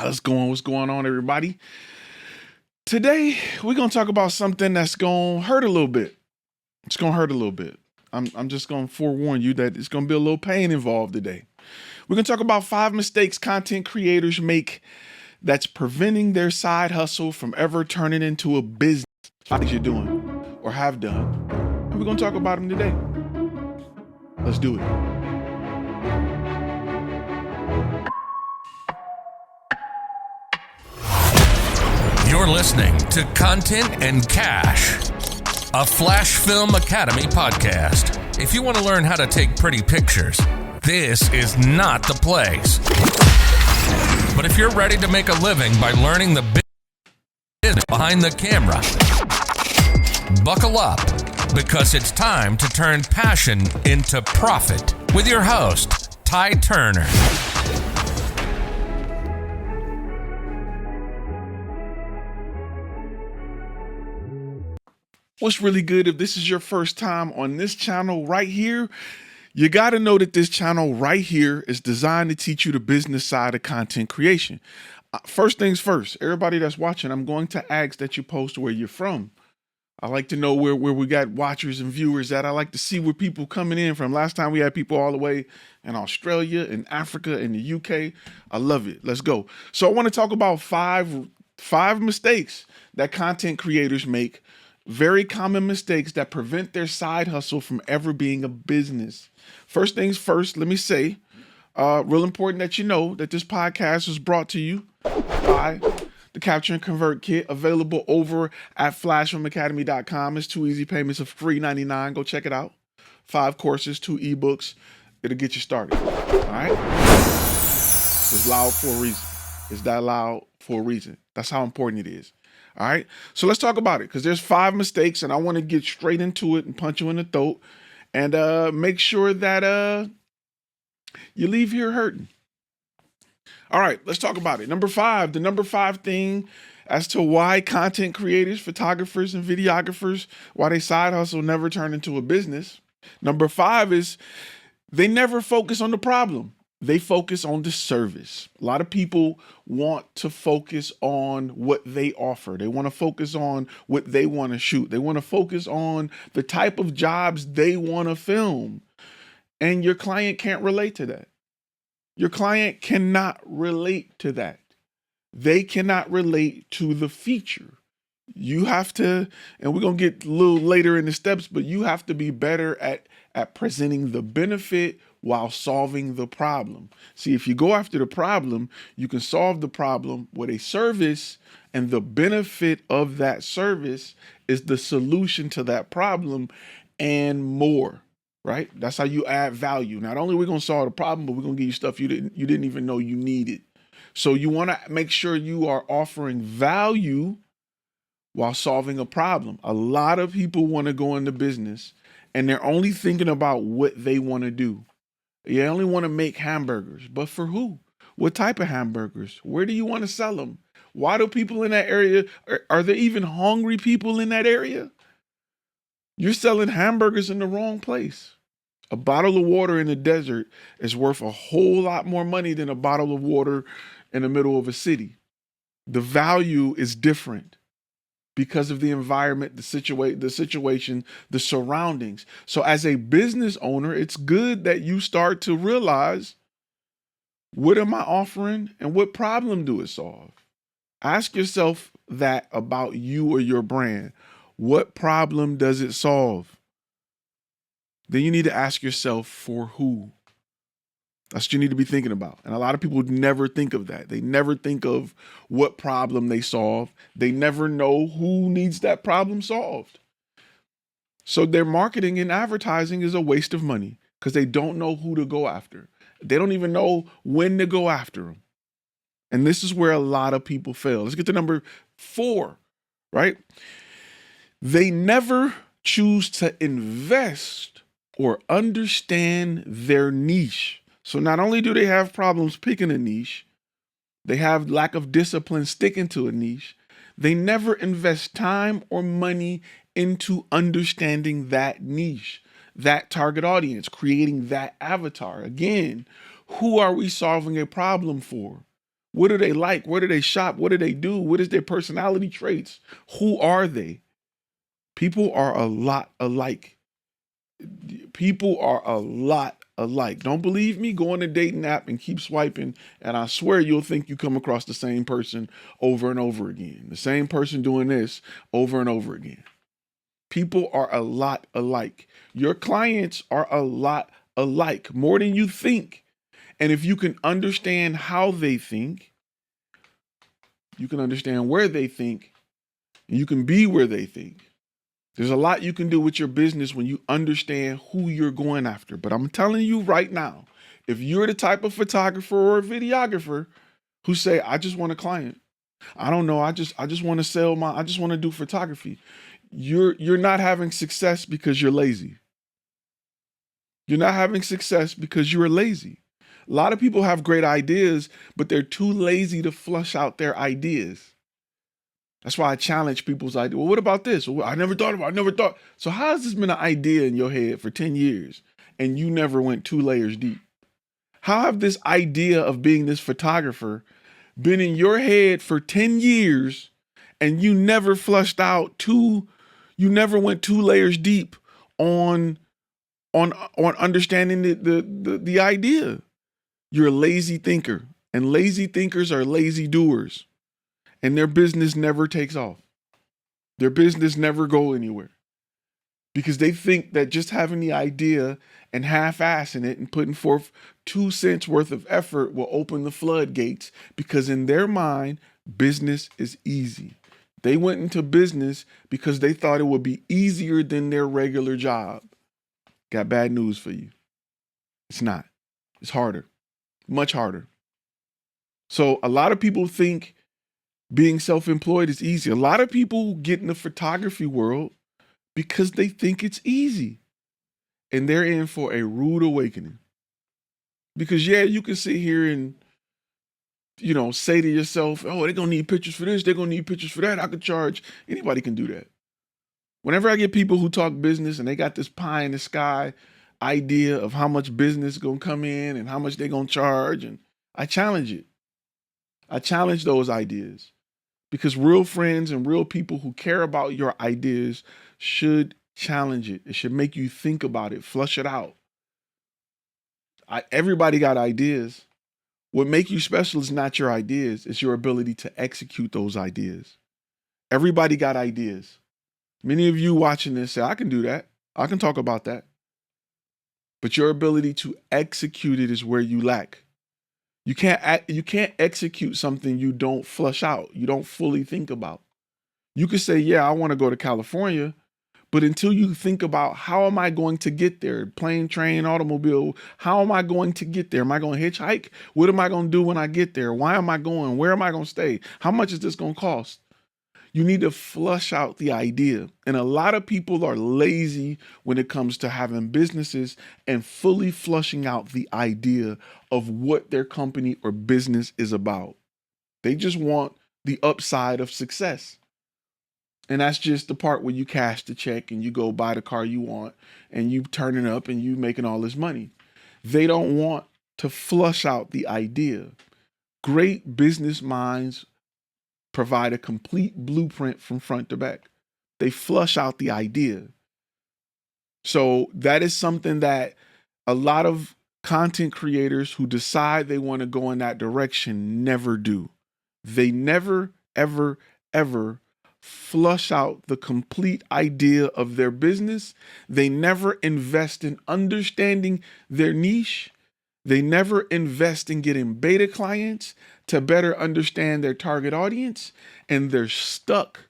What's going on, everybody? Today, we're going to talk about something that's going to hurt a little bit. It's going to hurt a little bit. I'm just going to forewarn you that it's going to be a little pain involved today. We're going to talk about 5 mistakes content creators make that's preventing their side hustle from ever turning into a business. Things you're doing or have done. And we're going to talk about them today. Let's do it. You're listening to Content and Cash, a FlashFilm Academy podcast. If you want to learn how to take pretty pictures, this is not the place. But if you're ready to make a living by learning the business behind the camera, buckle up, because it's time to turn passion into profit with your host, Ty Turner. What's really good, if this is your first time on this channel right here, you got to know that this channel right here is designed to teach you the business side of content creation. First things first, everybody that's watching, I'm going to ask that you post where you're from. I like to know where we got watchers and viewers at. I like to see where people coming in from. Last time we had people all the way in Australia, in Africa, in the UK. I love it. Let's go. So I want to talk about five mistakes that content creators make. Very common mistakes that prevent their side hustle from ever being a business. First things first, let me say, real important that you know that this podcast is brought to you by the Capture and Convert Kit, available over at FlashFilmAcademy.com. It's 2 easy payments of $3.99. Go check it out. 5 courses, 2 ebooks. It'll get you started. All right? It's loud for a reason. It's that loud for a reason. That's how important it is. All right, so let's talk about it, because there's 5 mistakes, and I want to get straight into it and punch you in the throat and make sure that you leave here hurting. All right, let's talk about it. Number 5, the number 5 thing as to why content creators, photographers, and videographers, why they side hustle never turn into a business. Number 5 is they never focus on the problem. They focus on the service. A lot of people want to focus on what they offer. They want to focus on what they want to shoot. They want to focus on the type of jobs they want to film. And your client can't relate to that. Your client cannot relate to that. They cannot relate to the feature. You have to, and we're going to get a little later in the steps, but you have to be better at presenting the benefit while solving the problem. See, if you go after the problem, you can solve the problem with a service, and the benefit of that service is the solution to that problem and more, right? That's how you add value. Not only are we going to solve the problem, but we're going to give you stuff you didn't even know you needed. So you want to make sure you are offering value while solving a problem. A lot of people want to go into business and they're only thinking about what they want to do. You only want to make hamburgers, but for who? What type of hamburgers? Where do you want to sell them? Why do people in that area, are there even hungry people in that area? You're selling hamburgers in the wrong place. A bottle of water in the desert is worth a whole lot more money than a bottle of water in the middle of a city. The value is different because of the environment, the situation, the surroundings. So as a business owner, it's good that you start to realize, what am I offering and what problem do it solve? Ask yourself that about you or your brand. What problem does it solve? Then you need to ask yourself, for who? That's what you need to be thinking about. And a lot of people never think of that. They never think of what problem they solve. They never know who needs that problem solved. So their marketing and advertising is a waste of money because they don't know who to go after. They don't even know when to go after them. And this is where a lot of people fail. Let's get to number 4, right? They never choose to invest or understand their niche. So not only do they have problems picking a niche, they have lack of discipline sticking to a niche. They never invest time or money into understanding that niche, that target audience, creating that avatar. Again, who are we solving a problem for? What do they like? Where do they shop? What do they do? What is their personality traits? Who are they? People are a lot alike. People are a lot alike. Don't believe me? Go on a dating app and keep swiping, and I swear you'll think you come across the same person over and over again. The same person doing this over and over again. People are a lot alike. Your clients are a lot alike, more than you think. And if you can understand how they think, you can understand where they think, and you can be where they think. There's a lot you can do with your business when you understand who you're going after. But I'm telling you right now, if you're the type of photographer or videographer who say, I just want a client, I don't know, I just want to sell I just want to do photography. You're not having success because you're lazy. You're not having success because you're lazy. A lot of people have great ideas, but they're too lazy to flush out their ideas. That's why I challenge people's idea. Well, what about this? Well, I never thought. So how has this been an idea in your head for 10 years and you never went 2 layers deep? How have this idea of being this photographer been in your head for 10 years and you never flushed out you never went 2 layers deep on understanding the idea? You're a lazy thinker, and lazy thinkers are lazy doers. And their business never takes off. Their business never go anywhere because they think that just having the idea and half-assing it and putting forth 2 cents worth of effort will open the floodgates, because in their mind, business is easy. They went into business because they thought it would be easier than their regular job. Got bad news for you. It's not. It's harder, much harder. So a lot of people think being self-employed is easy. A lot of people get in the photography world because they think it's easy. And they're in for a rude awakening. Because yeah, you can sit here and, say to yourself, oh, they're going to need pictures for this. They're going to need pictures for that. I could charge. Anybody can do that. Whenever I get people who talk business and they got this pie in the sky idea of how much business is going to come in and how much they're going to charge, and I challenge it. I challenge those ideas. Because real friends and real people who care about your ideas should challenge it. It should make you think about it, flush it out. Everybody got ideas. What makes you special is not your ideas. It's your ability to execute those ideas. Everybody got ideas. Many of you watching this say, I can do that. I can talk about that. But your ability to execute it is where you lack. You can't execute something you don't flush out, you don't fully think about. You could say, yeah, I want to go to California, but until you think about how am I going to get there? Plane, train, automobile, how am I going to get there? Am I going to hitchhike? What am I going to do when I get there? Why am I going? Where am I going to stay? How much is this going to cost? You need to flush out the idea. And a lot of people are lazy when it comes to having businesses and fully flushing out the idea of what their company or business is about. They just want the upside of success. And that's just the part where you cash the check and you go buy the car you want and you turn it up and you making all this money. They don't want to flush out the idea. Great business minds provide a complete blueprint from front to back. They flush out the idea. So that is something that a lot of content creators who decide they want to go in that direction never do. They never, ever, ever flush out the complete idea of their business. They never invest in understanding their niche. They never invest in getting beta clients to better understand their target audience. And they're stuck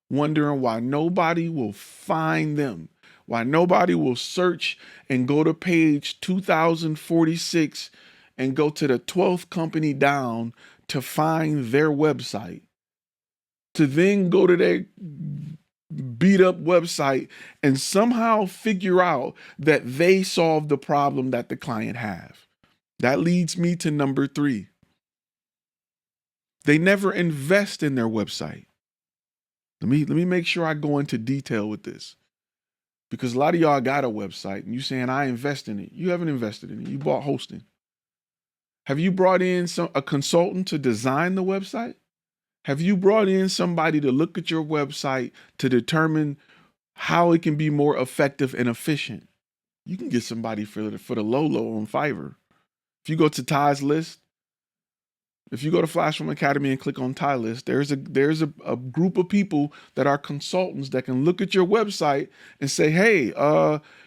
wondering why nobody will find them, why nobody will search and go to page 2046 and go to the 12th company down to find their website, to then go to their beat up website and somehow figure out that they solved the problem that the client have. That leads me to number 3. They never invest in their website. Let me make sure I go into detail with this, because a lot of y'all got a website and you saying I invest in it. You haven't invested in it. You bought hosting. Have you brought in a consultant to design the website? Have you brought in somebody to look at your website to determine how it can be more effective and efficient? You can get somebody for the low on Fiverr. If you go to Ty's list, if you go to FlashFilm Academy and click on Ty list, there's a group of people that are consultants that can look at your website and say, hey,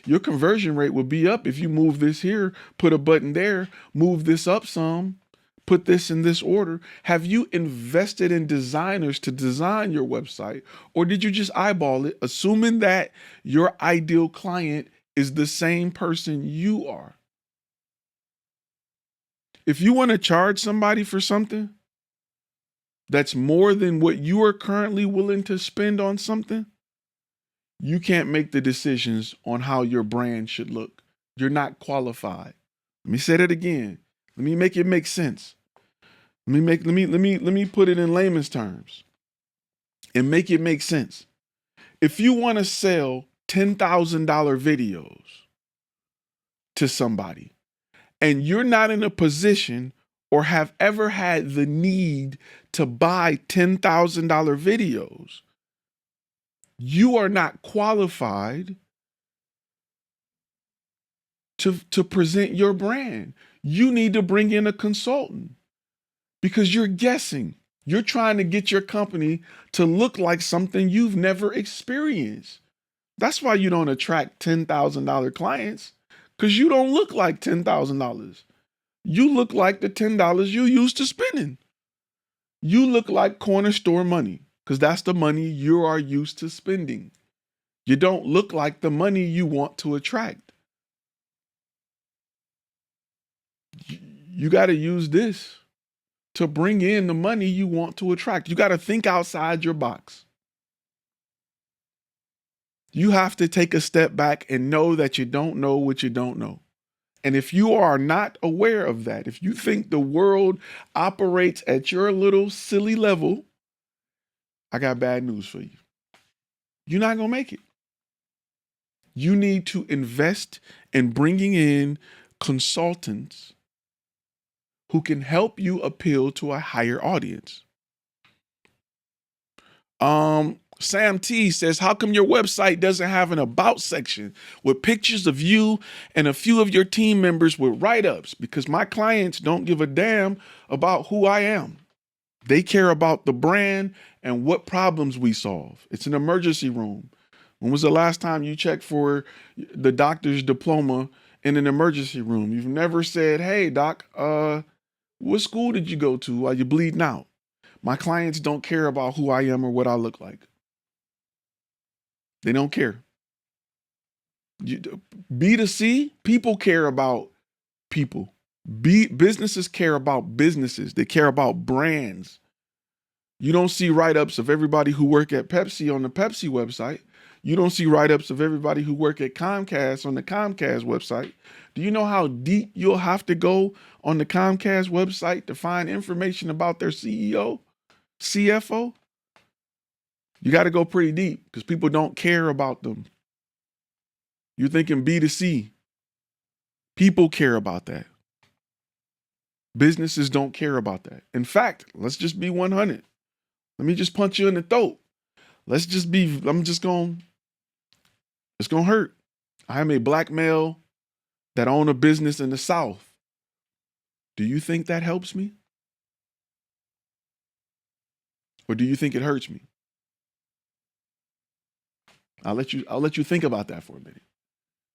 your conversion rate would be up if you move this here, put a button there, move this up some, put this in this order. Have you invested in designers to design your website, or did you just eyeball it, assuming that your ideal client is the same person you are? If you want to charge somebody for something that's more than what you are currently willing to spend on something, you can't make the decisions on how your brand should look. You're not qualified. Let me say that again. Let me make it make sense. Let me put it in layman's terms and make it make sense. If you want to sell $10,000 videos to somebody, and you're not in a position or have ever had the need to buy $10,000 videos, you are not qualified to present your brand. You need to bring in a consultant because you're guessing. You're trying to get your company to look like something you've never experienced. That's why you don't attract $10,000 clients, because you don't look like $10,000. You look like the $10 you used to spending. You look like corner store money, because that's the money you are used to spending. You don't look like the money you want to attract. You got to use this to bring in the money you want to attract. You got to think outside your box. You have to take a step back and know that you don't know what you don't know. And if you are not aware of that, if you think the world operates at your little silly level, I got bad news for you. You're not going to make it. You need to invest in bringing in consultants who can help you appeal to a higher audience. Sam T says, how come your website doesn't have an about section with pictures of you and a few of your team members with write-ups? Because my clients don't give a damn about who I am. They care about the brand and what problems we solve. It's an emergency room. When was the last time you checked for the doctor's diploma in an emergency room? You've never said, hey, doc, what school did you go to while you're bleeding out? My clients don't care about who I am or what I look like. They don't care. B2C, people care about people. Businesses care about businesses. They care about brands. You don't see write-ups of everybody who work at Pepsi on the Pepsi website. You don't see write-ups of everybody who work at Comcast on the Comcast website. Do you know how deep you'll have to go on the Comcast website to find information about their CEO, CFO? You got to go pretty deep because people don't care about them. You're thinking B2C. People care about that. Businesses don't care about that. In fact, let's just be 100. Let me just punch you in the throat. It's going to hurt. I am a black male that own a business in the South. Do you think that helps me? Or do you think it hurts me? I'll let you think about that for a minute.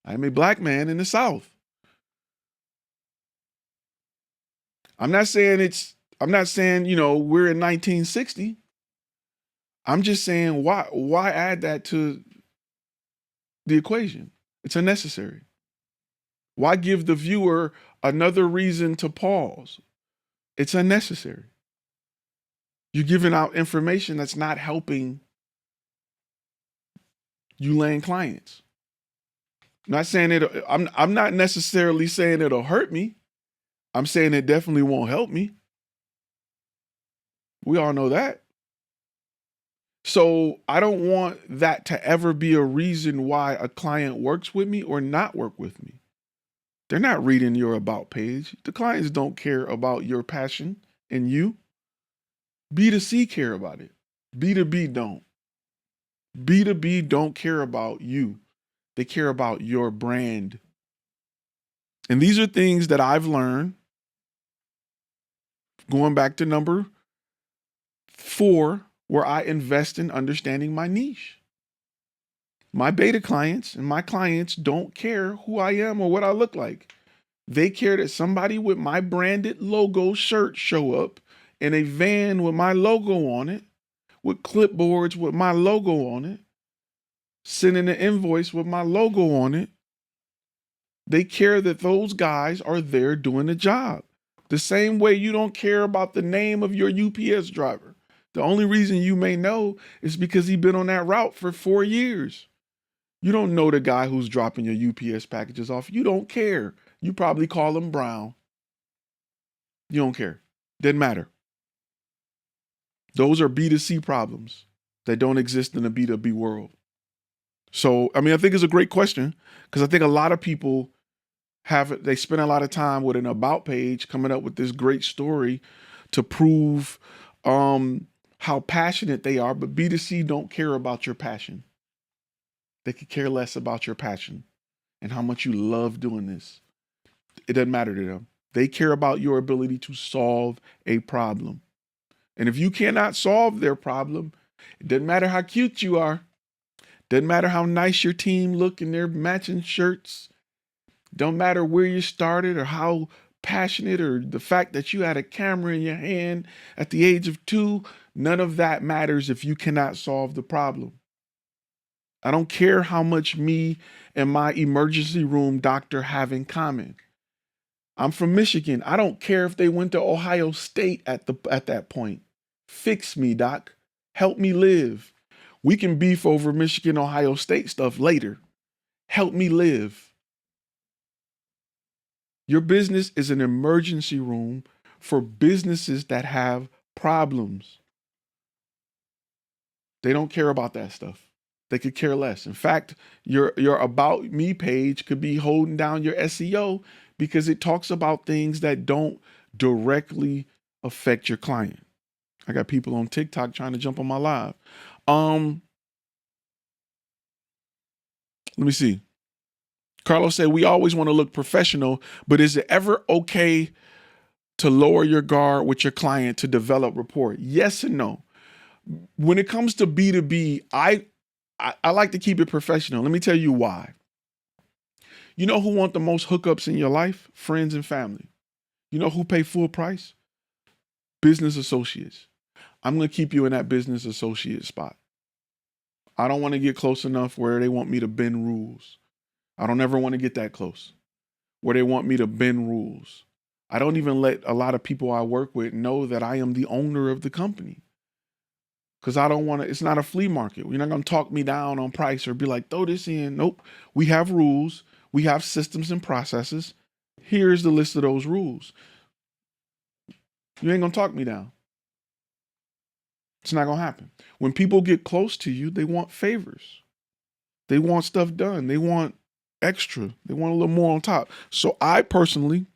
I am a black man in the South. I'm not saying, we're in 1960. I'm just saying, why add that to the equation? It's unnecessary. Why give the viewer another reason to pause? It's unnecessary. You're giving out information that's not helping you land clients. I'm not necessarily saying it'll hurt me. I'm saying it definitely won't help me. We all know that. So I don't want that to ever be a reason why a client works with me or not work with me. They're not reading your about page. The clients don't care about your passion and you. B2C care about it. B2B don't. B2B don't care about you. They care about your brand. And these are things that I've learned going back to number 4, where I invest in understanding my niche. My beta clients and my clients don't care who I am or what I look like. They care that somebody with my branded logo shirt show up in a van with my logo on it, with clipboards with my logo on it, sending an invoice with my logo on it. They care that those guys are there doing the job. The same way you don't care about the name of your UPS driver. The only reason you may know is because he's been on that route for 4 years. You don't know the guy who's dropping your UPS packages off. You don't care. You probably call him Brown. You don't care. Doesn't matter. Those are B2C problems that don't exist in the B2B world. So, I think it's a great question because I think a lot of people they spend a lot of time with an about page coming up with this great story to prove how passionate they are, but B2C don't care about your passion. They could care less about your passion and how much you love doing this. It doesn't matter to them. They care about your ability to solve a problem. And if you cannot solve their problem, it doesn't matter how cute you are. Doesn't matter how nice your team look in their matching shirts. Don't matter where you started or how passionate or the fact that you had a camera in your hand at the age of 2. None of that matters if you cannot solve the problem. I don't care how much me and my emergency room doctor have in common. I'm from Michigan. I don't care if they went to Ohio State at that point. Fix me, doc. Help me live. We can beef over Michigan, Ohio State stuff later. Help me live. Your business is an emergency room for businesses that have problems. They don't care about that stuff. They could care less. In fact, your About Me page could be holding down your SEO because it talks about things that don't directly affect your client. I got people on TikTok trying to jump on my live. Let me see. Carlos said, we always want to look professional, but is it ever okay to lower your guard with your client to develop rapport? Yes and no. When it comes to B2B, I like to keep it professional. Let me tell you why. You know who want the most hookups in your life? Friends and family. You know who pay full price? Business associates. I'm going to keep you in that business associate spot. I don't want to get close enough where they want me to bend rules. I don't ever want to get that close where they want me to bend rules. I don't even let a lot of people I work with know that I am the owner of the company. Because I don't want to, it's not a flea market. You're not going to talk me down on price or be like, throw this in. Nope. We have rules. We have systems and processes. Here's the list of those rules. You ain't going to talk me down. It's not going to happen. When people get close to you, they want favors. They want stuff done. They want extra. They want a little more on top. So I personally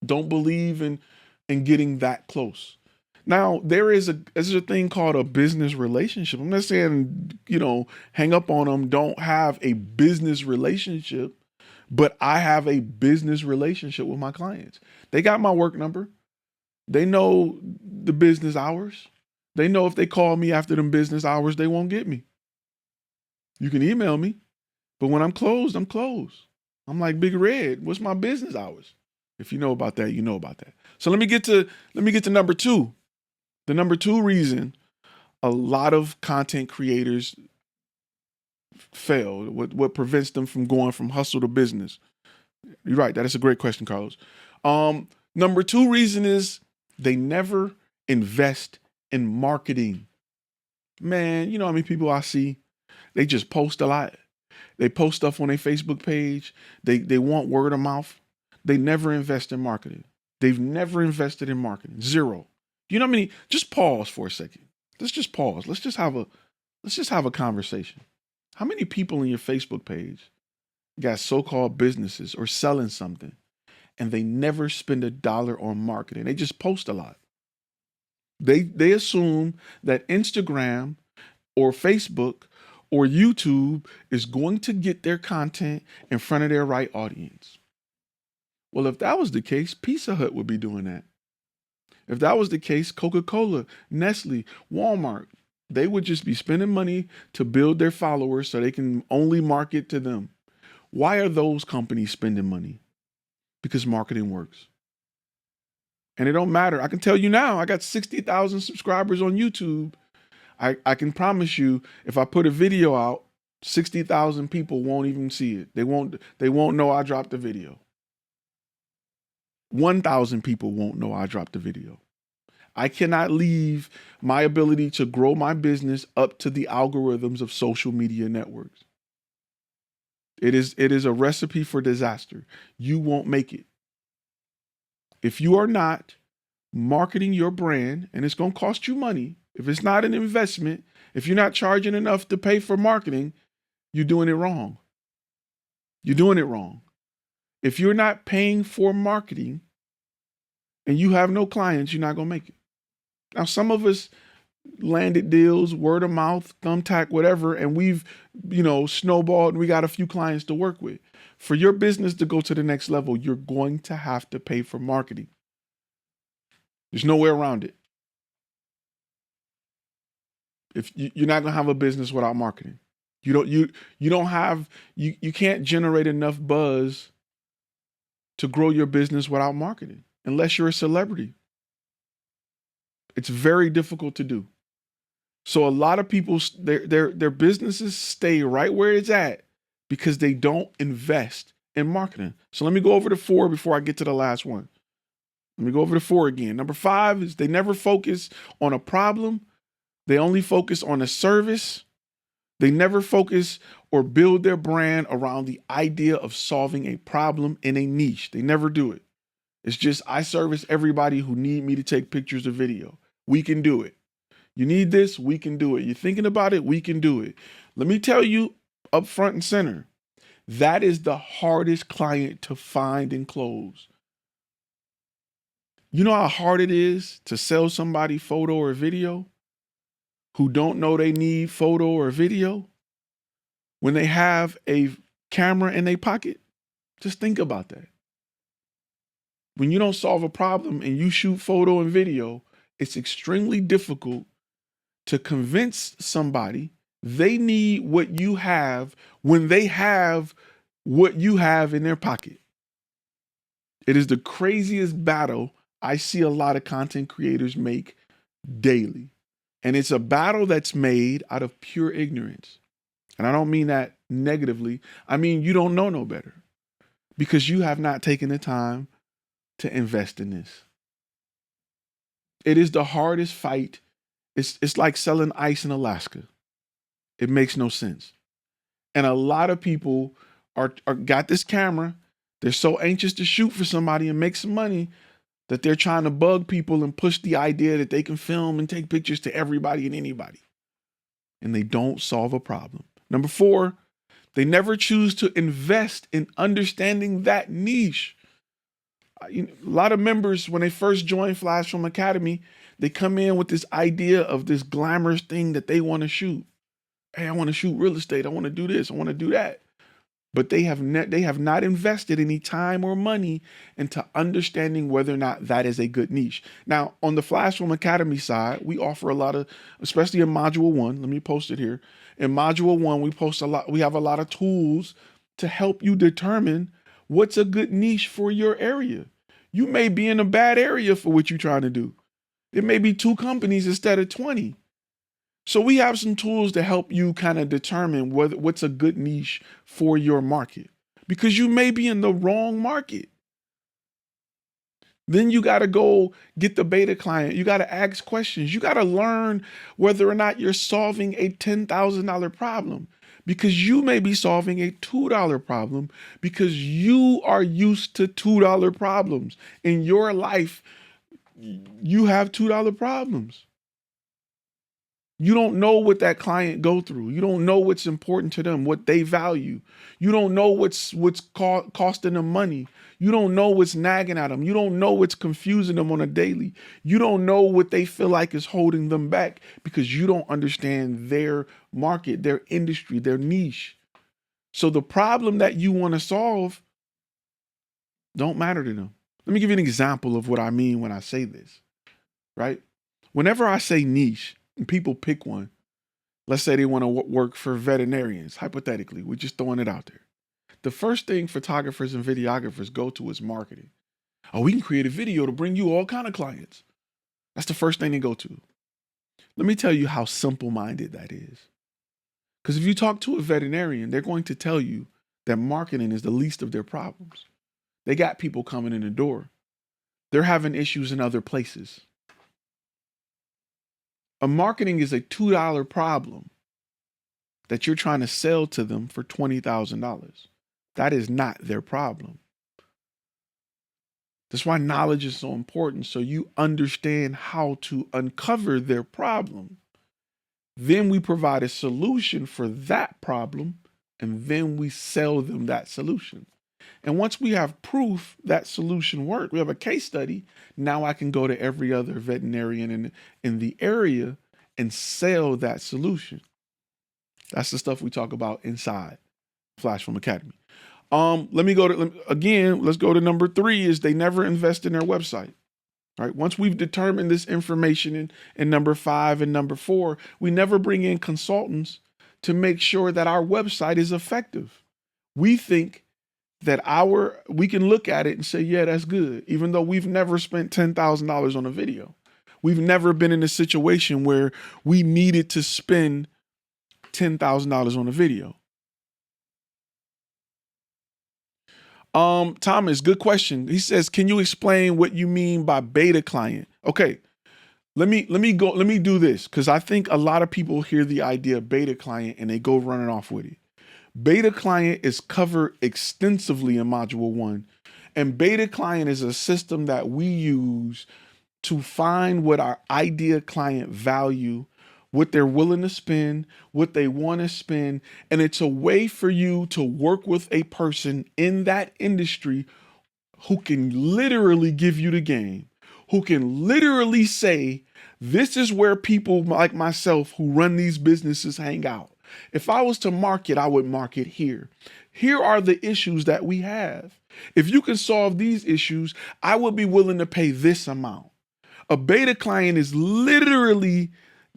don't believe in getting that close. Now, there's a thing called a business relationship. I'm not saying, hang up on them, don't have a business relationship, but I have a business relationship with my clients. They got my work number. They know the business hours. They know if they call me after them business hours, they won't get me. You can email me, but when I'm closed, I'm closed. I'm like Big Red. What's my business hours? If you know about that, you know about that. So let me get to number 2. The number 2 reason a lot of content creators fail, what prevents them from going from hustle to business. You're right. That is a great question, Carlos. Number 2 reason is they never invest in marketing. Man, you know how many people I see? They just post a lot. They post stuff on their Facebook page. They want word of mouth. They never invest in marketing. They've never invested in marketing. Zero. You know what I mean? Just pause for a second. Let's just pause. Let's just have a conversation. How many people in your Facebook page got so-called businesses or selling something, and they never spend a dollar on marketing. They just post a lot. They assume that Instagram or Facebook or YouTube is going to get their content in front of their right audience. Well, if that was the case, Pizza Hut would be doing that. If that was the case, Coca-Cola, Nestle, Walmart, they would just be spending money to build their followers so they can only market to them. Why are those companies spending money? Because marketing works. And it don't matter. I can tell you now, I got 60,000 subscribers on YouTube. I can promise you, if I put a video out, 60,000 people won't even see it. They won't know I dropped the video. 1,000 people won't know I dropped the video. I cannot leave my ability to grow my business up to the algorithms of social media networks. It is a recipe for disaster. You won't make it. If you are not marketing your brand, and it's going to cost you money, if it's not an investment, if you're not charging enough to pay for marketing, you're doing it wrong. You're doing it wrong. If you're not paying for marketing and you have no clients, you're not going to make it. Now, some of us landed deals, word of mouth, thumbtack, whatever, and we've, snowballed and we got a few clients to work with. For your business to go to the next level, you're going to have to pay for marketing. There's no way around it. If you're not going to have a business without marketing, you can't generate enough buzz to grow your business without marketing unless you're a celebrity. It's very difficult to do. So a lot of people, their businesses stay right where it's at because they don't invest in marketing. So let me go over the 4 before I get to the last one. Let me go over the 4 again. Number 5 is they never focus on a problem. They only focus on a service. They never focus or build their brand around the idea of solving a problem in a niche. They never do it. It's just, I service everybody who need me to take pictures or video. We can do it. You need this, we can do it. You're thinking about it, we can do it. Let me tell you up front and center, that is the hardest client to find and close. You know how hard it is to sell somebody photo or video who don't know they need photo or video when they have a camera in their pocket? Just think about that. When you don't solve a problem and you shoot photo and video, it's extremely difficult to convince somebody they need what you have when they have what you have in their pocket. It is the craziest battle I see a lot of content creators make daily. And it's a battle that's made out of pure ignorance. And I don't mean that negatively. I mean, you don't know no better because you have not taken the time to invest in this. It is the hardest fight. It's like selling ice in Alaska. It makes no sense. And a lot of people are got this camera. They're so anxious to shoot for somebody and make some money that they're trying to bug people and push the idea that they can film and take pictures to everybody and anybody. And they don't solve a problem. Number 4, they never choose to invest in understanding that niche. A lot of members, when they first join FlashFilm Academy, they come in with this idea of this glamorous thing that they want to shoot. Hey, I want to shoot real estate. I want to do this. I want to do that. But they have not invested any time or money into understanding whether or not that is a good niche. Now, on the FlashFilm Academy side, we offer a lot of, especially in Module 1, let me post it here. In Module 1, we have a lot of tools to help you determine what's a good niche for your area. You may be in a bad area for what you're trying to do. It may be 2 companies instead of 20. So we have some tools to help you kind of determine what's a good niche for your market, because you may be in the wrong market. Then you got to go get the beta client. You got to ask questions. You got to learn whether or not you're solving a $10,000 problem, because you may be solving a $2 problem because you are used to $2 problems. In your life, you have $2 problems. You don't know what that client go through. You don't know what's important to them, what they value. You don't know what's costing them money. You don't know what's nagging at them. You don't know what's confusing them on a daily. You don't know what they feel like is holding them back because you don't understand their market, their industry, their niche. So the problem that you want to solve don't matter to them. Let me give you an example of what I mean when I say this, right? Whenever I say niche and people pick one, let's say they want to work for veterinarians, hypothetically, we're just throwing it out there. The first thing photographers and videographers go to is marketing. Oh, we can create a video to bring you all kind of clients. That's the first thing they go to. Let me tell you how simple-minded that is. Because if you talk to a veterinarian, they're going to tell you that marketing is the least of their problems. They got people coming in the door. They're having issues in other places. A marketing is a $2 problem that you're trying to sell to them for $20,000. That is not their problem. That's why knowledge is so important, so you understand how to uncover their problem. Then we provide a solution for that problem, and then we sell them that solution. And once we have proof that solution worked, we have a case study, now I can go to every other veterinarian in the area and sell that solution. That's the stuff we talk about inside FlashFilm Academy. Let's go to number 3 is they never invest in their website. All right. Once we've determined this information in number 5 and number 4, we never bring in consultants to make sure that our website is effective. We think that we can look at it and say, yeah, that's good, even though we've never spent $10,000 on a video. We've never been in a situation where we needed to spend $10,000 on a video. Thomas, good question. He says, can you explain what you mean by beta client? Okay, let me do this, because I think a lot of people hear the idea of beta client and they go running off with it. Beta client is covered extensively in module 1. And beta client is a system that we use to find what our ideal client value, what they're willing to spend, what they want to spend. And it's a way for you to work with a person in that industry who can literally give you the game, who can literally say, this is where people like myself who run these businesses hang out. If I was to market, I would market here. Here are the issues that we have. If you can solve these issues, I would be willing to pay this amount. A beta client is literally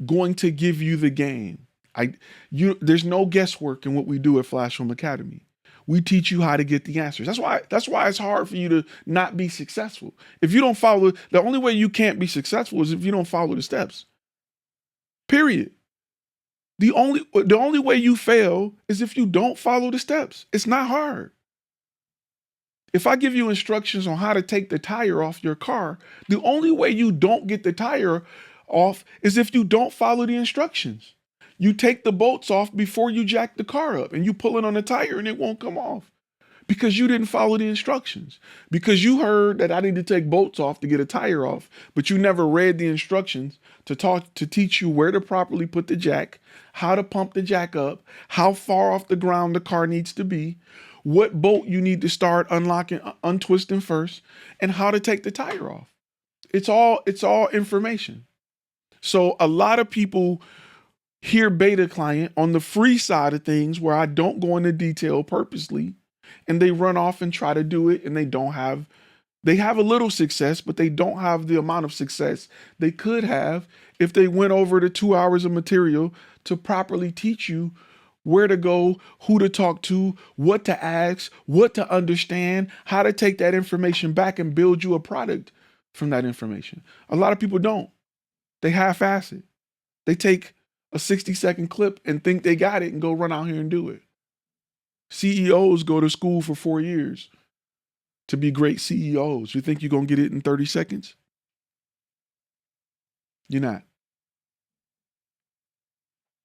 going to give you the game. There's no guesswork in what we do at FlashFilm Academy. We teach you how to get the answers. That's why it's hard for you to not be successful. If you don't follow, the only way you can't be successful is if you don't follow the steps. Period. The only way you fail is if you don't follow the steps. It's not hard. If I give you instructions on how to take the tire off your car, the only way you don't get the tire off is if you don't follow the instructions. You take the bolts off before you jack the car up and you pull it on the tire and it won't come off because you didn't follow the instructions. Because you heard that I need to take bolts off to get a tire off, but you never read the instructions to teach you where to properly put the jack, how to pump the jack up, how far off the ground the car needs to be, what bolt you need to start unlocking, untwisting first, and how to take the tire off. It's all information. So a lot of people hear beta client on the free side of things where I don't go into detail purposely, and they run off and try to do it, and they have a little success, but they don't have the amount of success they could have if they went over the 2 hours of material to properly teach you where to go, who to talk to, what to ask, what to understand, how to take that information back and build you a product from that information. A lot of people don't. They half-ass it. They take a 60-second clip and think they got it and go run out here and do it. CEOs go to school for 4 years to be great CEOs. You think you're going to get it in 30 seconds? You're not.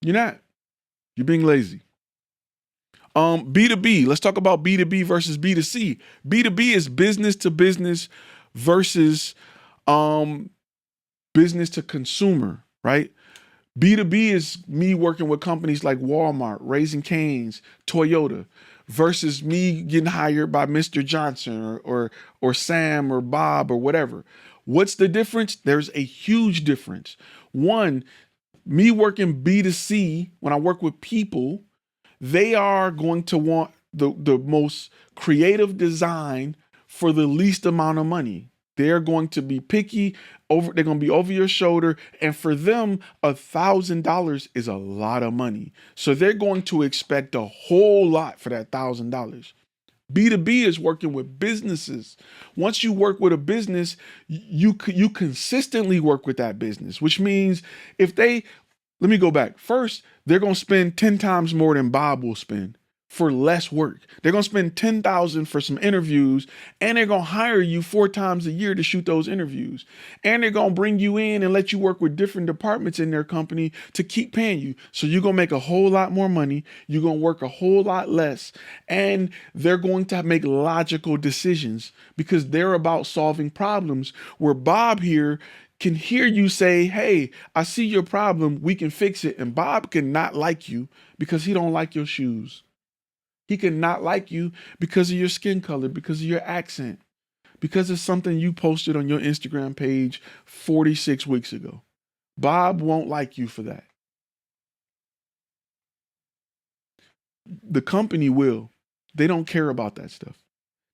You're not. You're being lazy. B2B. Let's talk about B2B versus B2C. B2B is business to business versus business to consumer, right? B2B is me working with companies like Walmart, Raising Cane's, Toyota, versus me getting hired by Mr. Johnson or Sam or Bob or whatever. What's the difference? There's a huge difference. One, me working B2C, when I work with people, they are going to want the most creative design for the least amount of money. They're going to be picky, they're going to be over your shoulder. And for them, $1,000 is a lot of money. So they're going to expect a whole lot for that $1,000. B2B is working with businesses. Once you work with a business, you consistently work with that business, which means let me go back. First, they're going to spend 10 times more than Bob will spend for less work. They're going to spend 10,000 for some interviews, and they're going to hire you 4 times a year to shoot those interviews. And they're going to bring you in and let you work with different departments in their company to keep paying you. So you're going to make a whole lot more money. You're going to work a whole lot less, and they're going to make logical decisions because they're about solving problems, where Bob here can hear you say, hey, I see your problem, we can fix it. And Bob can not like you because he don't like your shoes. He can not like you because of your skin color, because of your accent, because of something you posted on your Instagram page 46 weeks ago. Bob won't like you for that. The company will. They don't care about that stuff.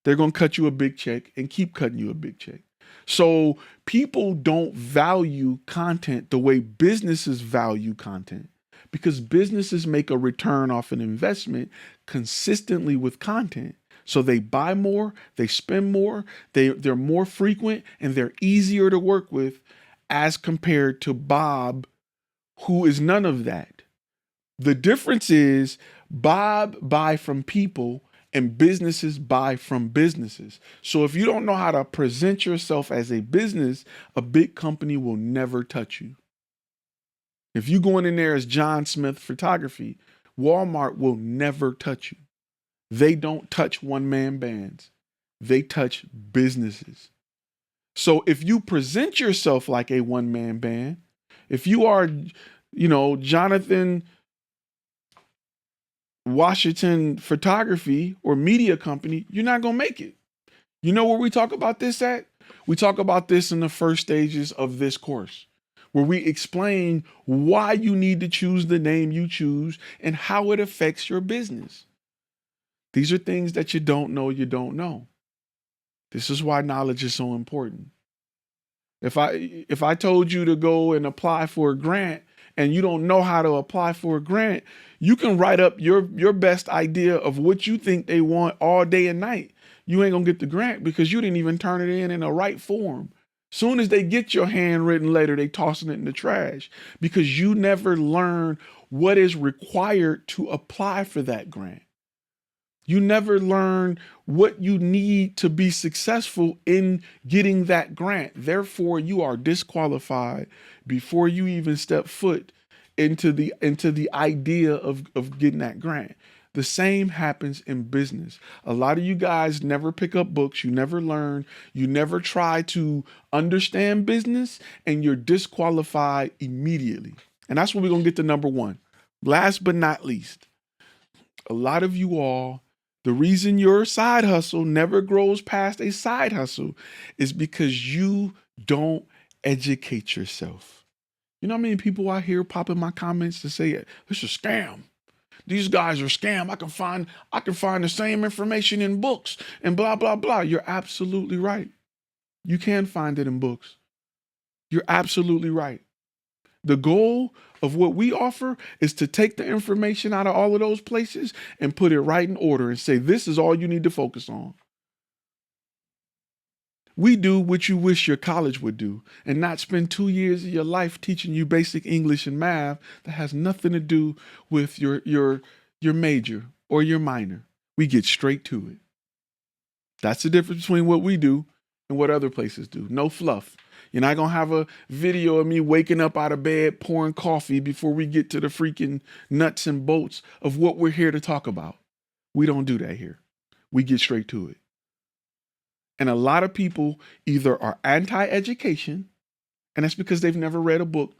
They're going to cut you a big check and keep cutting you a big check. So people don't value content the way businesses value content, because businesses make a return off an investment consistently with content. So they buy more, they spend more, they're more frequent, and they're easier to work with as compared to Bob, who is none of that. The difference is Bob buy from people and businesses buy from businesses. So if you don't know how to present yourself as a business, a big company will never touch you. If you going in there as John Smith Photography, Walmart will never touch you. They don't touch one-man bands. They touch businesses. So if you present yourself like a one-man band, if you are, Jonathan Washington Photography or media company, you're not going to make it. You know where we talk about this at? We talk about this in the first stages of this course, where we explain why you need to choose the name you choose and how it affects your business. These are things that you don't know. This is why knowledge is so important. If I told you to go and apply for a grant and you don't know how to apply for a grant, you can write up your best idea of what you think they want all day and night. You ain't gonna get the grant because you didn't even turn it in a right form. Soon as they get your handwritten letter, they tossing it in the trash because you never learn what is required to apply for that grant. You never learn what you need to be successful in getting that grant. Therefore, you are disqualified before you even step foot into the idea of getting that grant. The same happens in business. A lot of you guys never pick up books. You never learn. You never try to understand business, and you're disqualified immediately. And that's when we're going to get to number one. Last but not least, a lot of you all, the reason your side hustle never grows past a side hustle is because you don't educate yourself. You know how many people I hear pop in my comments to say, it's a scam. These guys are scam. I can find the same information in books and blah, blah, blah. You're absolutely right. You can find it in books. You're absolutely right. The goal of what we offer is to take the information out of all of those places and put it right in order and say, this is all you need to focus on. We do what you wish your college would do and not spend 2 years of your life teaching you basic English and math that has nothing to do with your major or your minor. We get straight to it. That's the difference between what we do and what other places do. No fluff. You're not going to have a video of me waking up out of bed, pouring coffee before we get to the freaking nuts and bolts of what we're here to talk about. We don't do that here. We get straight to it. And a lot of people either are anti-education, and that's because they've never read a book.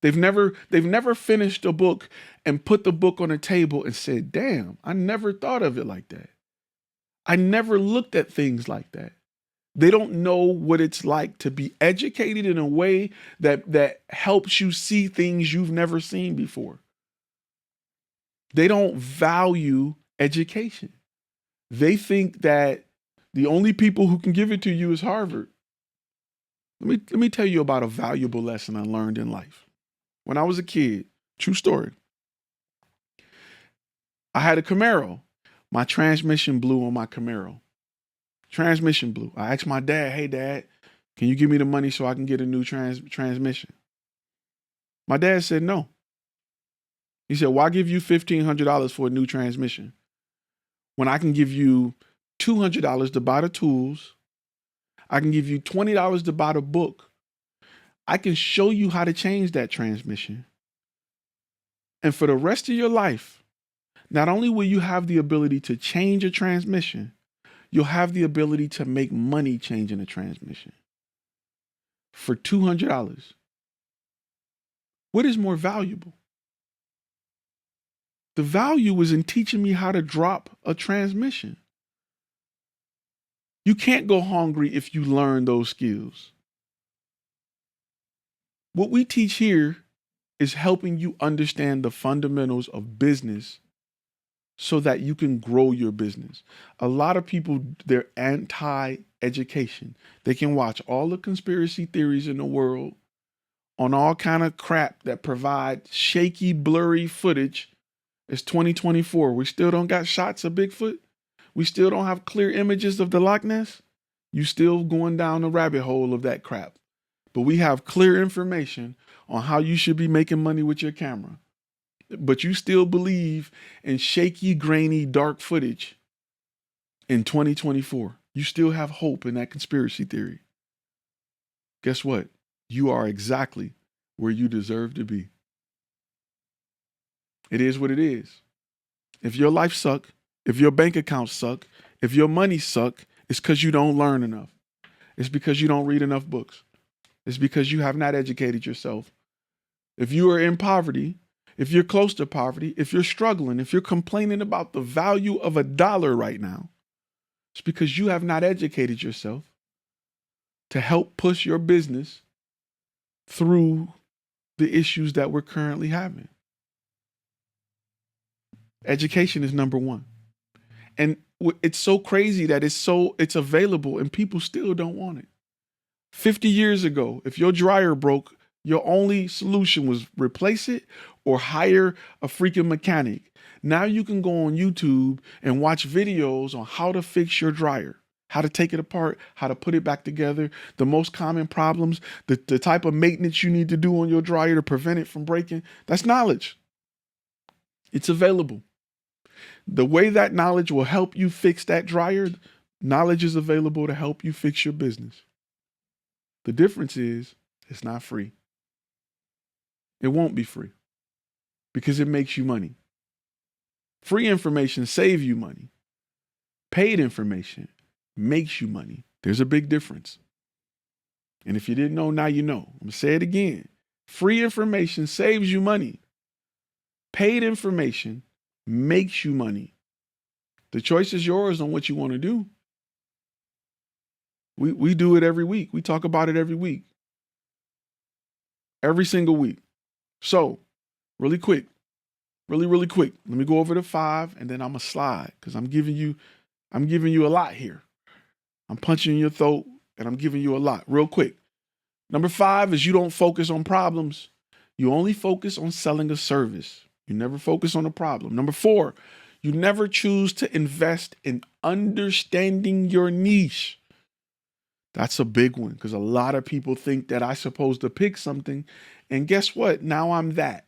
They've never finished a book and put the book on a table and said, damn, I never thought of it like that. I never looked at things like that. They don't know what it's like to be educated in a way that helps you see things you've never seen before. They don't value education. They think that the only people who can give it to you is Harvard. Let me tell you about a valuable lesson I learned in life. When I was a kid, true story, I had a Camaro. My transmission blew on my Camaro. Transmission blew. I asked my dad, hey, Dad, can you give me the money so I can get a new transmission? My dad said no. He said, why give you $1,500 for a new transmission when I can give you $200 to buy the tools? I can give you $20 to buy the book. I can show you how to change that transmission. And for the rest of your life, not only will you have the ability to change a transmission, you'll have the ability to make money changing a transmission for $200. What is more valuable? The value is in teaching me how to drop a transmission. You can't go hungry if you learn those skills. What we teach here is helping you understand the fundamentals of business so that you can grow your business. A lot of people, they're anti-education. They can watch all the conspiracy theories in the world on all kind of crap that provide shaky, blurry footage. It's 2024. We still don't got shots of Bigfoot. We still don't have clear images of the Loch Ness. You still going down the rabbit hole of that crap. But we have clear information on how you should be making money with your camera. But you still believe in shaky, grainy, dark footage in 2024. You still have hope in that conspiracy theory. Guess what? You are exactly where you deserve to be. It is what it is. If your life suck, if your bank accounts suck, if your money suck, it's because you don't learn enough. It's because you don't read enough books. It's because you have not educated yourself. If you are in poverty, if you're close to poverty, if you're struggling, if you're complaining about the value of $1 right now, it's because you have not educated yourself to help push your business through the issues that we're currently having. Education is number one. And it's so crazy that it's available and people still don't want it. 50 years ago, if your dryer broke, your only solution was replace it or hire a freaking mechanic. Now you can go on YouTube and watch videos on how to fix your dryer, how to take it apart, how to put it back together, the most common problems, the type of maintenance you need to do on your dryer to prevent it from breaking. That's knowledge. It's available. The way that knowledge will help you fix that dryer, knowledge is available to help you fix your business. The difference is it's not free. It won't be free because it makes you money. Free information saves you money. Paid information makes you money. There's a big difference. And if you didn't know, now you know. I'm going to say it again. Free information saves you money. Paid information makes you money. The choice is yours on what you want to do. We do it every week. We talk about it every week. Every single week. So, really quick. Really quick. Let me go over the 5 and then I'm going to slide because I'm giving you a lot here. I'm punching your throat and I'm giving you a lot real quick. Number 5 is you don't focus on problems. You only focus on selling a service. You never focus on a problem. Number 4, you never choose to invest in understanding your niche. That's a big one because a lot of people think that I'm supposed to pick something. And guess what? Now I'm that.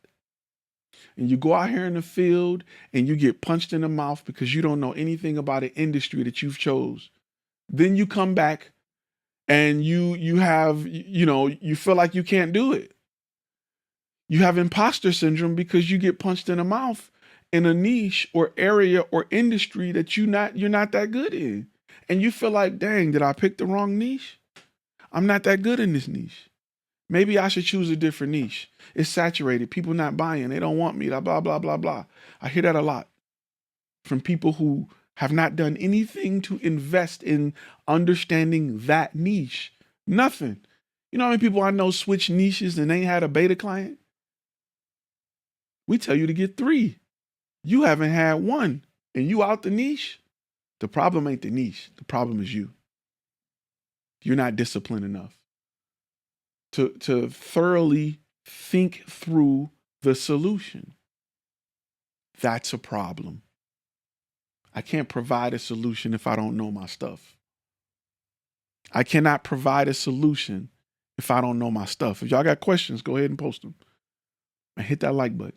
And you go out here in the field and you get punched in the mouth because you don't know anything about an industry that you've chose. Then you come back and you feel like you can't do it. You have imposter syndrome because you get punched in the mouth in a niche or area or industry that you're not that good in. And you feel like, dang, did I pick the wrong niche? I'm not that good in this niche. Maybe I should choose a different niche. It's saturated. People not buying. They don't want me. Blah, blah, blah, blah, blah. I hear that a lot from people who have not done anything to invest in understanding that niche. Nothing. You know how many people I know switch niches and ain't had a beta client? We tell you to get 3. You haven't had 1 and you out the niche. The problem ain't the niche. The problem is you. You're not disciplined enough to thoroughly think through the solution. That's a problem. I can't provide a solution if I don't know my stuff. I cannot provide a solution if I don't know my stuff. If y'all got questions, go ahead and post them. And hit that like button.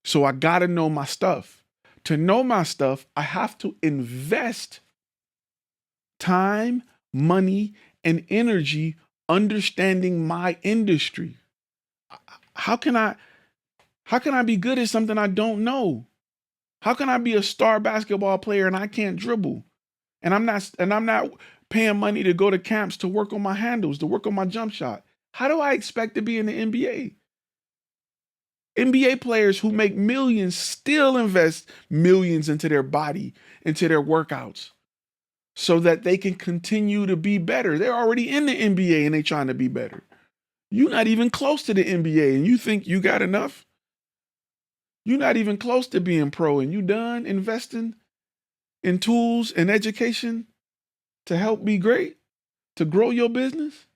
So I got to know my stuff. To know my stuff, I have to invest time, money, and energy understanding my industry. How can I be good at something I don't know? How can I be a star basketball player and I can't dribble? And I'm not paying money to go to camps to work on my handles, to work on my jump shot. How do I expect to be in the NBA? NBA players who make millions still invest millions into their body, into their workouts, so that they can continue to be better. They're already in the NBA and they're trying to be better. You're not even close to the NBA and you think you got enough? You're not even close to being pro and you done investing in tools and education to help be great, to grow your business?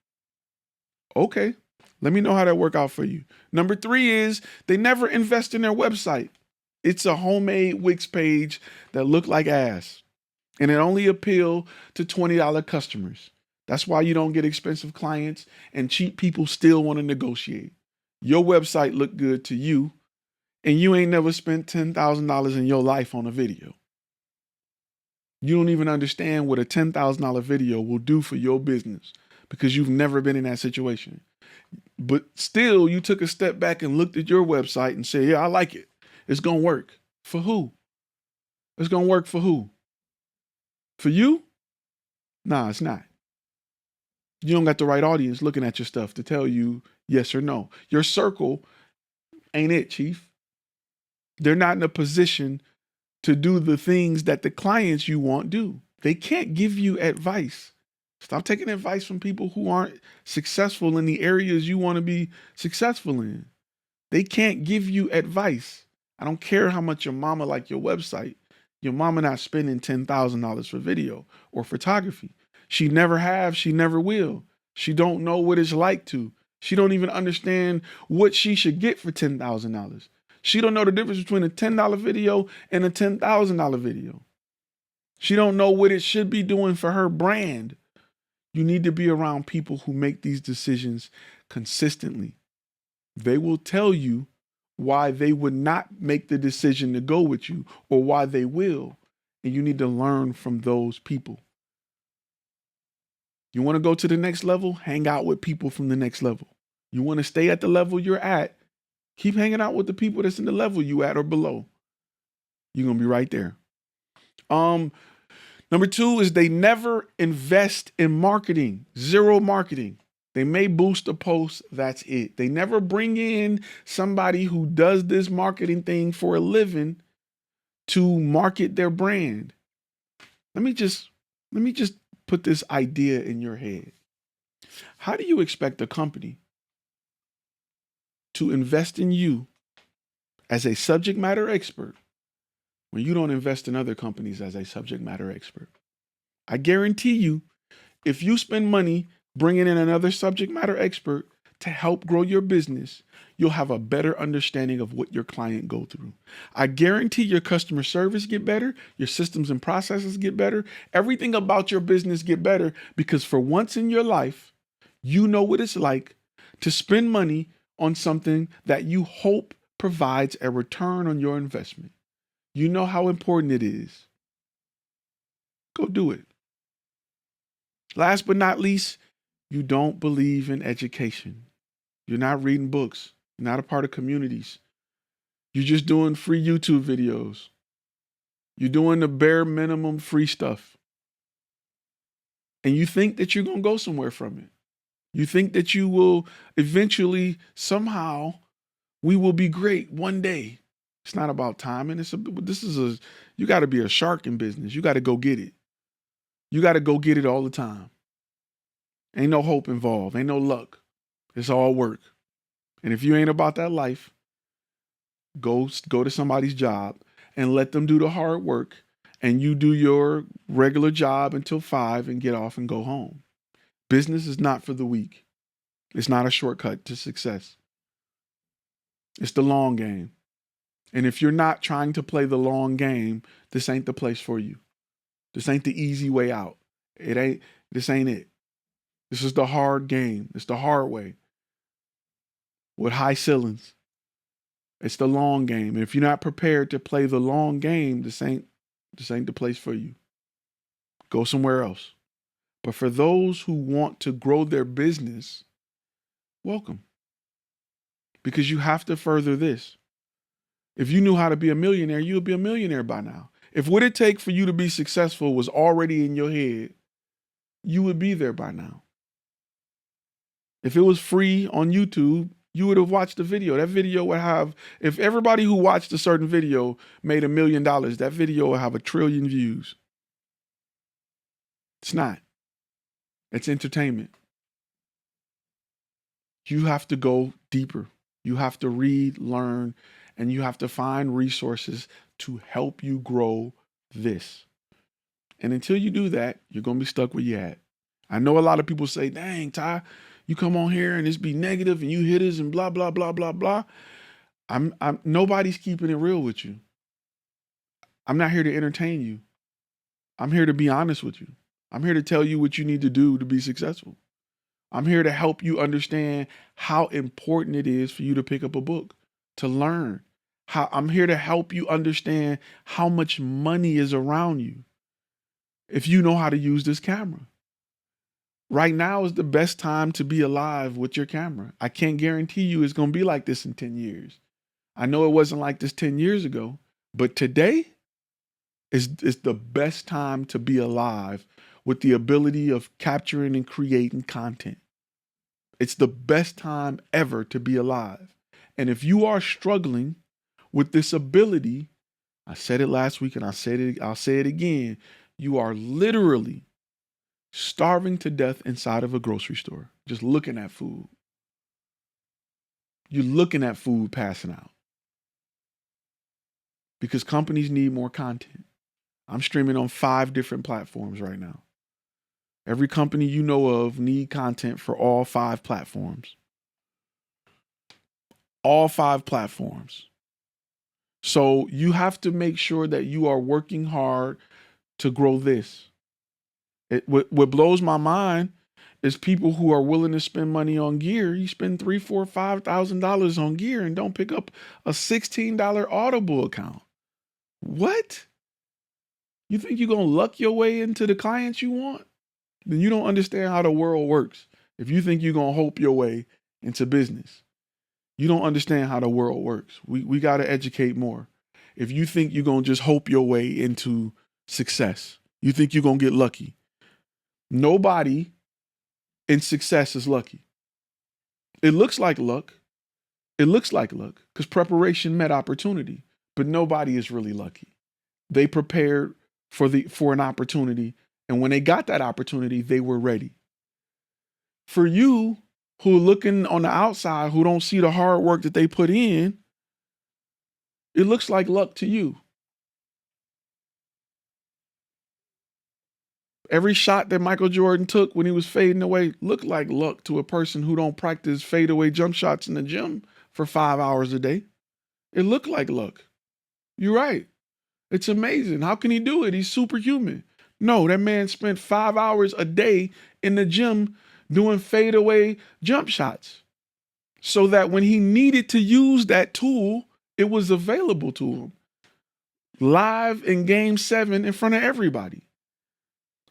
Okay, let me know how that work out for you. Number 3 is they never invest in their website. It's a homemade Wix page that look like ass. And it only appeal to $20 customers. That's why you don't get expensive clients and cheap people still want to negotiate. Your website look good to you and you ain't never spent $10,000 in your life on a video. You don't even understand what a $10,000 video will do for your business because you've never been in that situation. But still, you took a step back and looked at your website and said, yeah, I like it. It's going to work. For who? It's going to work for who? For you? Nah, it's not. You don't got the right audience looking at your stuff to tell you yes or no. Your circle ain't it, Chief. They're not in a position to do the things that the clients you want do. They can't give you advice. Stop taking advice from people who aren't successful in the areas you want to be successful in. They can't give you advice. I don't care how much your mama like your website. Your mama not spending $10,000 for video or photography. She never have, she never will. She don't know what it's like to. She don't even understand what she should get for $10,000. She don't know the difference between a $10 video and a $10,000 video. She don't know what it should be doing for her brand. You need to be around people who make these decisions consistently. They will tell you why they would not make the decision to go with you or why they will. And you need to learn from those people. You want to go to the next level? Hang out with people from the next level. You want to stay at the level you're at? Keep hanging out with the people that's in the level you at or below. You're going to be right there. Number 2 is they never invest in marketing. Zero marketing. They may boost a post. That's it. They never bring in somebody who does this marketing thing for a living to market their brand. Let me just put this idea in your head. How do you expect a company to invest in you as a subject matter expert when you don't invest in other companies as a subject matter expert? I guarantee you, if you spend money bringing in another subject matter expert to help grow your business, you'll have a better understanding of what your client go through. I guarantee your customer service get better, your systems and processes get better, everything about your business get better because for once in your life, you know what it's like to spend money on something that you hope provides a return on your investment. You know how important it is. Go do it. Last but not least, you don't believe in education. You're not reading books. You're not a part of communities. You're just doing free YouTube videos. You're doing the bare minimum free stuff. And you think that you're going to go somewhere from it. You think that you will eventually, somehow, we will be great one day. It's not about timing. You got to be a shark in business. You got to go get it. You got to go get it all the time. Ain't no hope involved. Ain't no luck. It's all work. And if you ain't about that life, go to somebody's job and let them do the hard work, and you do your regular job until 5 and get off and go home. Business is not for the weak. It's not a shortcut to success. It's the long game. And if you're not trying to play the long game, this ain't the place for you. This ain't the easy way out. This ain't it. This is the hard game. It's the hard way with high ceilings. It's the long game. And if you're not prepared to play the long game, this ain't the place for you. Go somewhere else. But for those who want to grow their business, welcome. Because you have to further this. If you knew how to be a millionaire, you would be a millionaire by now. If what it takes for you to be successful was already in your head, you would be there by now. If it was free on YouTube, you would have watched the video. That video would have, if everybody who watched a certain video made $1 million, that video would have 1 trillion views. It's not. It's entertainment. You have to go deeper. You have to read, learn, and you have to find resources to help you grow this. And until you do that, you're going to be stuck where you're at. I know a lot of people say, dang, Ty, you come on here and it's be negative and you hit us and blah, blah, blah, blah, blah. Nobody's keeping it real with you. I'm not here to entertain you. I'm here to be honest with you. I'm here to tell you what you need to do to be successful. I'm here to help you understand how important it is for you to pick up a book, to learn. I'm here to help you understand how much money is around you if you know how to use this camera. Right now is the best time to be alive with your camera. I can't guarantee you it's going to be like this in 10 years. I know it wasn't like this 10 years ago, but today is the best time to be alive with the ability of capturing and creating content. It's the best time ever to be alive. And if you are struggling with this ability, I said it last week and I'll say it again, you are literally starving to death inside of a grocery store, just looking at food. You're looking at food passing out because companies need more content. I'm streaming on 5 different platforms right now. Every company you know of need content for all 5 platforms. All 5 platforms. So you have to make sure that you are working hard to grow this. What blows my mind is people who are willing to spend money on gear. You spend $3,000, $4,000, $5,000 on gear and don't pick up a $16 Audible account. What? You think you're going to luck your way into the clients you want? Then you don't understand how the world works. If you think you're going to hope your way into business, you don't understand how the world works. We got to educate more. If you think you're going to just hope your way into success, you think you're going to get lucky. Nobody in success is lucky. It looks like luck. It looks like luck because preparation met opportunity, but nobody is really lucky. They prepared for an opportunity, and when they got that opportunity, they were ready. For you who are looking on the outside, who don't see the hard work that they put in, it looks like luck to you. Every shot that Michael Jordan took when he was fading away looked like luck to a person who don't practice fadeaway jump shots in the gym for 5 hours a day. It looked like luck. You're right. It's amazing. How can he do it? He's superhuman. No, that man spent 5 hours a day in the gym doing fadeaway jump shots so that when he needed to use that tool, it was available to him live in Game 7 in front of everybody.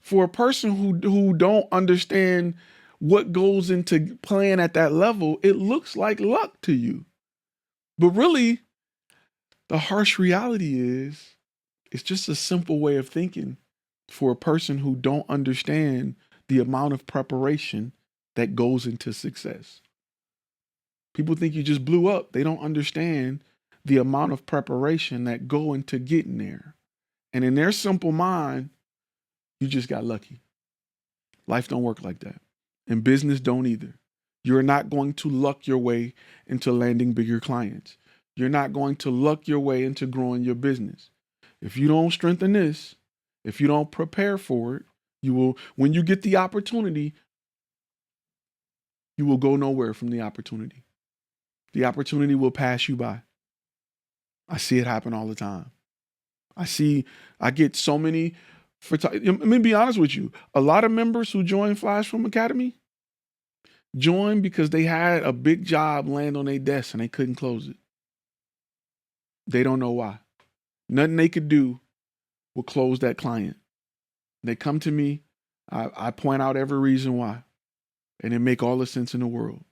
For a person who don't understand what goes into playing at that level, it looks like luck to you. But really, the harsh reality is it's just a simple way of thinking for a person who don't understand the amount of preparation that goes into success. People think you just blew up. They don't understand the amount of preparation that go into getting there. And in their simple mind, you just got lucky. Life don't work like that. And business don't either. You're not going to luck your way into landing bigger clients. You're not going to luck your way into growing your business. If you don't strengthen this, if you don't prepare for it, you will, when you get the opportunity, you will go nowhere from the opportunity. The opportunity will pass you by. I see it happen all the time. I get so many, let me be honest with you. A lot of members who join FlashFilm Academy joined because they had a big job land on their desk and they couldn't close it. They don't know why. Nothing they could do will close that client. They come to me, I point out every reason why, and it make all the sense in the world.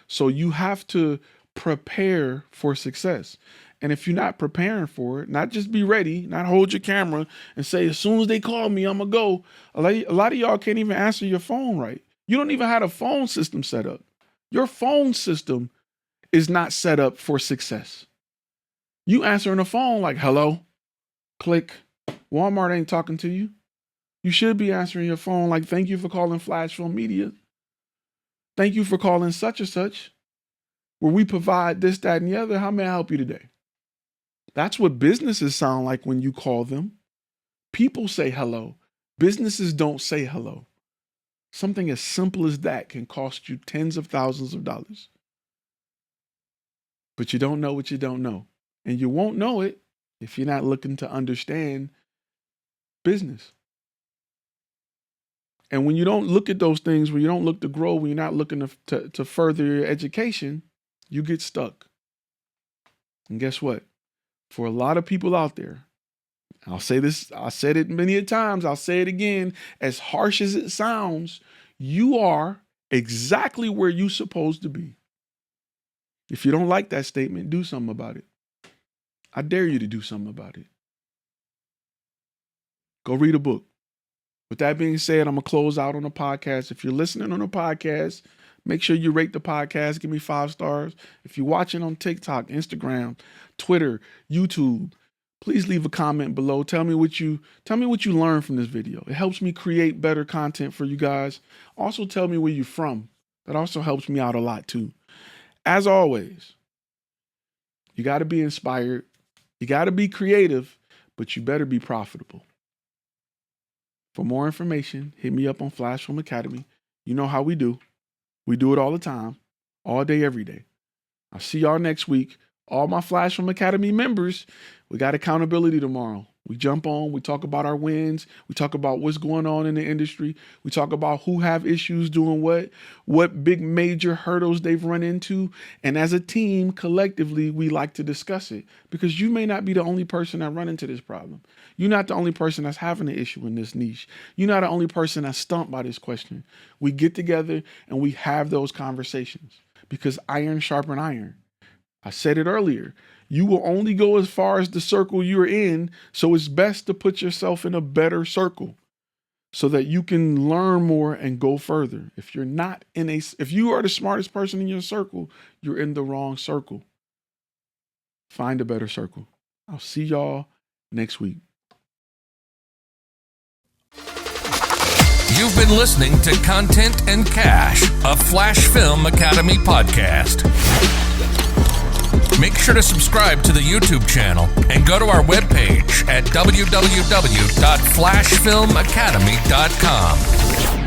So you have to prepare for success. And if you're not preparing for it, not just be ready, not hold your camera and say, as soon as they call me, I'm going to go. A lot of y'all can't even answer your phone right. You don't even have a phone system set up. Your phone system is not set up for success. You answering the phone like, hello, click. Walmart ain't talking to you. You should be answering your phone like, thank you for calling FlashFilm Media. Thank you for calling such and such, where we provide this, that, and the other. How may I help you today? That's what businesses sound like when you call them. People say hello. Businesses don't say hello. Something as simple as that can cost you tens of thousands of dollars. But you don't know what you don't know. And you won't know it if you're not looking to understand business. And when you don't look at those things, when you don't look to grow, when you're not looking to further your education, you get stuck. And guess what? For a lot of people out there, I'll say this, I said it many times, I'll say it again, as harsh as it sounds, you are exactly where you're supposed to be. If you don't like that statement, do something about it. I dare you to do something about it. Go read a book. With that being said, I'm going to close out on the podcast. If you're listening on the podcast, make sure you rate the podcast. Give me 5 stars. If you're watching on TikTok, Instagram, Twitter, YouTube, please leave a comment below. Tell me what you learned from this video. It helps me create better content for you guys. Also, tell me where you're from. That also helps me out a lot too. As always, you got to be inspired. You got to be creative, but you better be profitable. For more information, hit me up on FlashFilm Academy. You know how we do. We do it all the time, all day, every day. I'll see y'all next week. All my FlashFilm Academy members, we got accountability tomorrow. We jump on, we talk about our wins, we talk about what's going on in the industry, we talk about who have issues doing what big major hurdles they've run into, and as a team, collectively, we like to discuss it because you may not be the only person that run into this problem. You're not the only person that's having an issue in this niche. You're not the only person that's stumped by this question. We get together and we have those conversations because iron sharpens iron. I said it earlier. You will only go as far as the circle you're in, so it's best to put yourself in a better circle so that you can learn more and go further. If you are the smartest person in your circle, you're in the wrong circle. Find a better circle. I'll see y'all next week. You've been listening to Content and Cash, a FlashFilm Academy podcast. Make sure to subscribe to the YouTube channel and go to our webpage at www.flashfilmacademy.com.